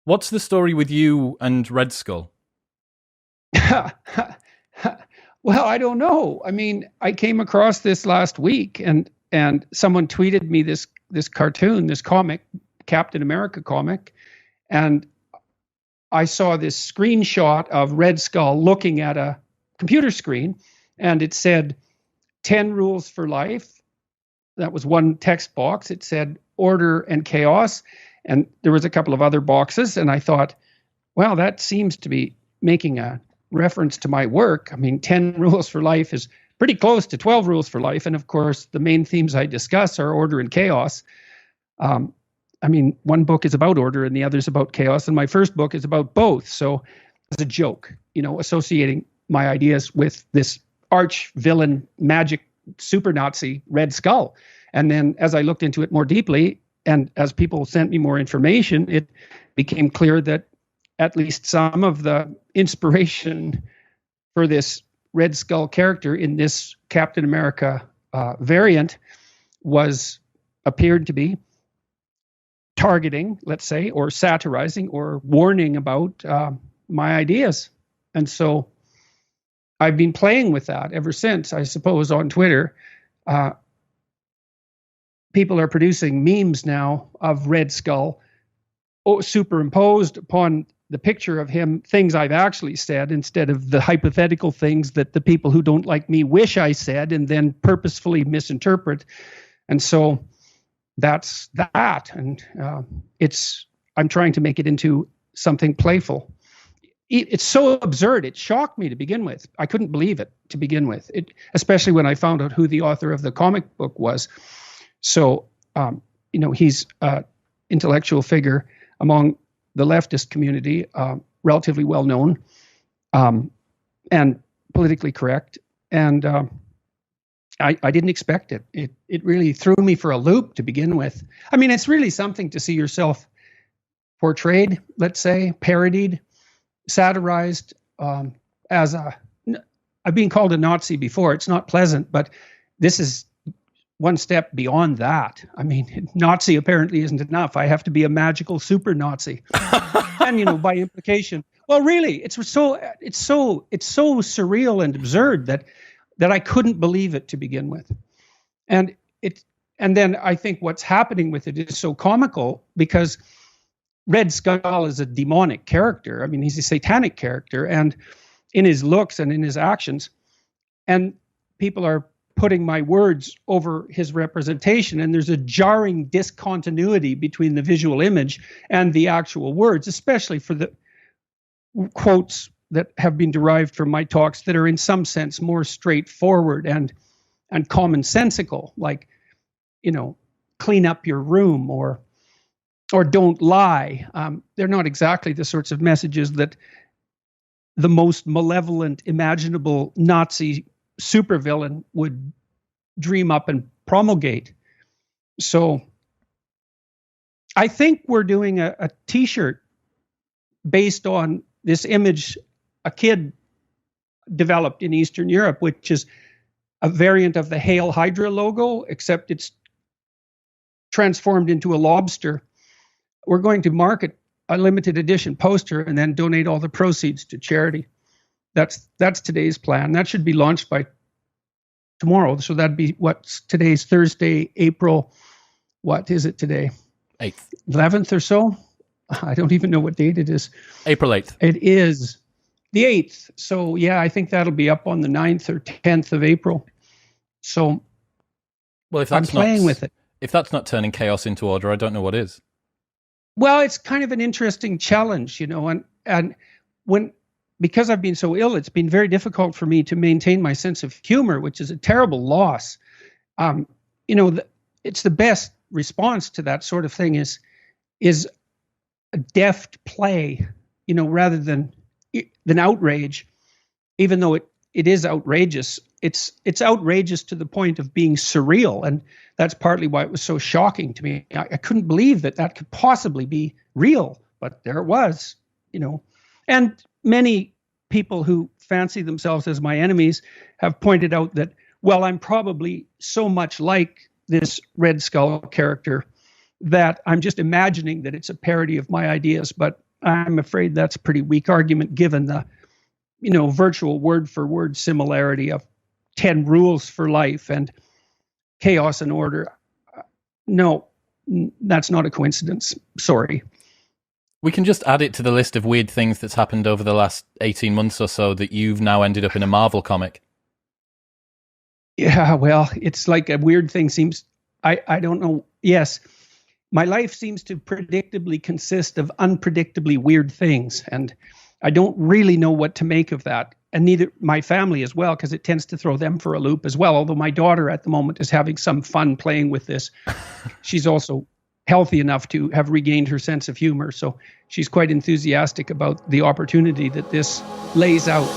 What's the story with you and Red Skull? Well, I don't know. I mean, I came across this last week, and someone tweeted me this cartoon, this comic, Captain America comic, and I saw this screenshot of Red Skull looking at a computer screen, and it said 10 rules for life. That was one text box. It said order and chaos, and there was a couple of other boxes, and I thought, well, that seems to be making a reference to my work. I mean, 10 rules for life is pretty close to 12 rules for life, and of course, the main themes I discuss are order and chaos. I mean, one book is about order and the other is about chaos, and my first book is about both. So it's a joke, associating my ideas with this arch villain, magic super Nazi Red Skull. And then as I looked into it more deeply, and as people sent me more information, it became clear that at least some of the inspiration for this Red Skull character in this Captain America variant appeared to be targeting, let's say, or satirizing or warning about my ideas. And so I've been playing with that ever since, I suppose, on Twitter. People are producing memes now of Red Skull superimposed upon the picture of him, things I've actually said, instead of the hypothetical things that the people who don't like me wish I said and then purposefully misinterpret. And so that's that. And I'm trying to make it into something playful. It's so absurd. It shocked me to begin with. I couldn't believe it to begin with, especially when I found out who the author of the comic book was. So, he's an intellectual figure among the leftist community, relatively well known, and politically correct. And I didn't expect it. It really threw me for a loop to begin with. I mean, it's really something to see yourself portrayed, let's say, parodied, satirized I've been called a Nazi before. It's not pleasant, but this is one step beyond that. I mean, Nazi apparently isn't enough. I have to be a magical super Nazi. And, by implication, well, really, it's so surreal and absurd that I couldn't believe it to begin with. And then I think what's happening with it is so comical because Red Skull is a demonic character. I mean, he's a satanic character, and in his looks and in his actions, and people are putting my words over his representation, and there's a jarring discontinuity between the visual image and the actual words, especially for the quotes that have been derived from my talks that are in some sense more straightforward and commonsensical, like, clean up your room or don't lie. They're not exactly the sorts of messages that the most malevolent imaginable Nazi supervillain would dream up and promulgate. So I think we're doing a t-shirt based on this image a kid developed in Eastern Europe, which is a variant of the Hail Hydra logo, except it's transformed into a lobster. We're going to market a limited edition poster and then donate all the proceeds to charity. That's today's plan. That should be launched by tomorrow. So that'd be today's Thursday, April. What is it today? 8th. 11th or so? I don't even know what date it is. April 8th. It is the 8th. So yeah, I think that'll be up on the 9th or 10th of April. So well, if I'm playing with it. If that's not turning chaos into order, I don't know what is. Well, it's kind of an interesting challenge, and because I've been so ill, it's been very difficult for me to maintain my sense of humor, which is a terrible loss. It's the best response to that sort of thing is a deft play, rather than outrage, even though it is outrageous. It's outrageous to the point of being surreal, and that's partly why it was so shocking to me. I couldn't believe that could possibly be real, but there it was, And many people who fancy themselves as my enemies have pointed out that, well, I'm probably so much like this Red Skull character that I'm just imagining that it's a parody of my ideas. But I'm afraid that's a pretty weak argument given the, virtual word for word similarity of 10 rules for life and chaos and order. No, that's not a coincidence. Sorry. We can just add it to the list of weird things that's happened over the last 18 months or so that you've now ended up in a Marvel comic. Yeah, well, it's like a weird thing seems, I don't know. Yes, my life seems to predictably consist of unpredictably weird things. And I don't really know what to make of that. And neither my family as well, because it tends to throw them for a loop as well. Although my daughter at the moment is having some fun playing with this. She's also healthy enough to have regained her sense of humor. So she's quite enthusiastic about the opportunity that this lays out.